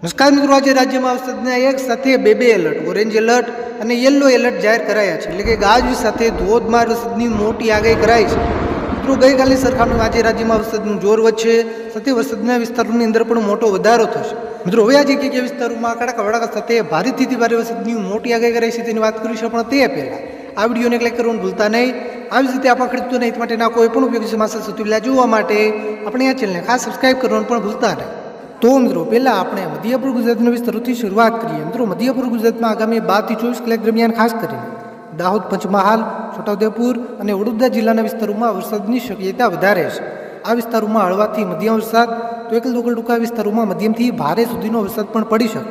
નમસ્કાર મિત્રો, આજે રાજ્યમાં વરસાદના એક સાથે બે એલર્ટ, ઓરેન્જ એલર્ટ અને યલો એલર્ટ જાહેર કરાયા છે. એટલે કે ગાજવીજ સાથે ધોધમાર વરસાદની મોટી આગાહી કરાઈ છે. મિત્રો, ગઈકાલની સરખામણીમાં આજે રાજ્યમાં વરસાદનું જોર વધશે, સાથે વરસાદના વિસ્તારોની અંદર પણ મોટો વધારો થશે. મિત્રો, હવે આજે કયા વિસ્તારોમાં કડાકા વડાકા સાથે ભારેથી ભારે વરસાદની મોટી આગાહી કરાઈ છે તેની વાત કરીશું. પણ તે પહેલાં આ વિડીયોને લાઈક કરવાનું ભૂલતા નહીં. આવી જ રીતે આપણા ખેડૂતોને હિત માટેના કોઈ પણ ઉપયોગી સમાચાર સૌથી પહેલાં જોવા માટે આપણે આ ચેનલને ખાસ સબસ્ક્રાઈબ કરવાનું પણ ભૂલતા નહીં. તો મિત્રો, પહેલાં આપણે મધ્યપૂર્વ ગુજરાતના વિસ્તારોથી શરૂઆત કરીએ. મિત્રો, મધ્યપૂર્વ ગુજરાતમાં આગામી 12 થી 24 કલાક દરમિયાન ખાસ કરીને દાહોદ, પંચમહાલ, છોટાઉદેપુર અને વડોદરા જિલ્લાના વિસ્તારોમાં વરસાદની શક્યતા વધારે છે. આ વિસ્તારોમાં હળવાથી મધ્યમ વરસાદ તો એકલ દોકલ ટૂંકા વિસ્તારોમાં મધ્યમથી ભારે સુધીનો વરસાદ પણ પડી શકે.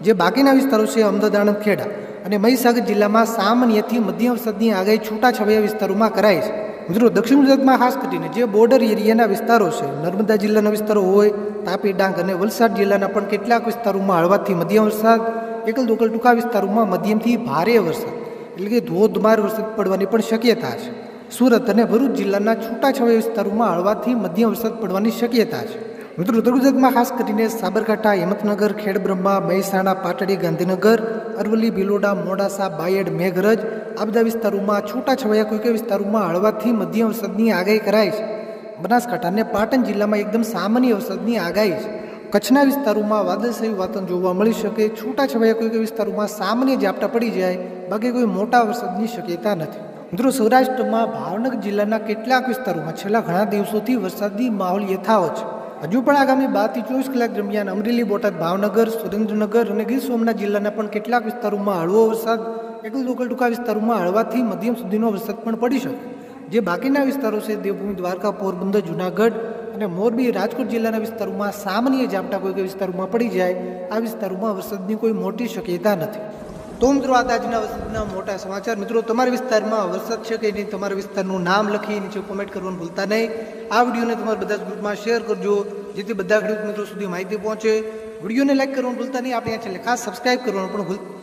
જે બાકીના વિસ્તારો છે અમદાવાદ, આણંદ, ખેડા અને મહીસાગર જિલ્લામાં સામાન્યથી મધ્યમ વરસાદની આગાહી છૂટાછવાયા વિસ્તારોમાં કરાઈ છે. મિત્રો, દક્ષિણ ગુજરાતમાં ખાસ કરીને જે બોર્ડર એરિયાના વિસ્તારો છે, નર્મદા જિલ્લાના વિસ્તારો હોય, તાપી, ડાંગ અને વલસાડ જિલ્લાના પણ કેટલાક વિસ્તારોમાં હળવાથી મધ્યમ વરસાદ, એકલ દોકલ ટૂંકા વિસ્તારોમાં મધ્યમથી ભારે વરસાદ એટલે કે ધોધમાર વરસાદ પડવાની પણ શક્યતા છે. સુરત અને ભરૂચ જિલ્લાના છૂટાછવાયા વિસ્તારોમાં હળવાથી મધ્યમ વરસાદ પડવાની શક્યતા છે. મિત્રો, ઉત્તર ગુજરાતમાં ખાસ કરીને સાબરકાંઠા, હિંમતનગર, ખેડબ્રહ્મા, મહેસાણા, પાટડી, ગાંધીનગર, અરવલ્લી, ભિલોડા, મોડાસા, બાયડ, મેઘરજ આ બધા વિસ્તારોમાં છૂટાછવાયા કોઈ વિસ્તારોમાં હળવાથી મધ્યમ વરસાદની આગાહી કરાઈ છે. બનાસકાંઠા અને પાટણ જિલ્લામાં એકદમ સામાન્ય વરસાદની આગાહી છે. કચ્છના વિસ્તારોમાં વાદળછાયું વાતાવરણ જોવા મળી શકે. છૂટાછવાયા કોઈ વિસ્તારોમાં સામાન્ય ઝાપટા પડી જાય, બાકી કોઈ મોટા વરસાદની શક્યતા નથી. મિત્રો, સૌરાષ્ટ્રમાં ભાવનગર જિલ્લાના કેટલાક વિસ્તારોમાં છેલ્લા ઘણા દિવસોથી વરસાદી માહોલ યથાવત છે. હજુ પણ આગામી 12 થી 24 કલાક દરમિયાન અમરેલી, બોટાદ, ભાવનગર, સુરેન્દ્રનગર અને ગીર સોમનાથ જિલ્લાના પણ કેટલાક વિસ્તારોમાં હળવો વરસાદ, એકલ દોકલ ટૂંકા વિસ્તારોમાં હળવાથી મધ્યમ સુધીનો વરસાદ પણ પડી શકે. જે બાકીના વિસ્તારો છે દેવભૂમિ, દ્વારકા, પોરબંદર, જૂનાગઢ અને મોરબી, રાજકોટ જિલ્લાના વિસ્તારોમાં સામાન્ય ઝાપટા કોઈ વિસ્તારોમાં પડી જાય. આ વિસ્તારોમાં વરસાદની કોઈ મોટી શક્યતા નથી. તો મિત્રો, આ આજના વરસાદના મોટા સમાચાર. મિત્રો, તમારા વિસ્તારમાં વરસાદ છે કે નહીં, તમારા વિસ્તારનું નામ લખી નીચે કોમેન્ટ કરવાનું ભૂલતા નહીં. આ વિડીયોને તમારા બધા જ ગ્રુપમાં શેર કરજો, જેથી બધા ખેડૂત મિત્રો સુધી માહિતી પહોંચે. વિડીયોને લાઈક કરવાનું ભૂલતા નહીં. આપણે આ ચેનલ ખાસ સબસ્ક્રાઈબ કરવાનું પણ ભૂલતા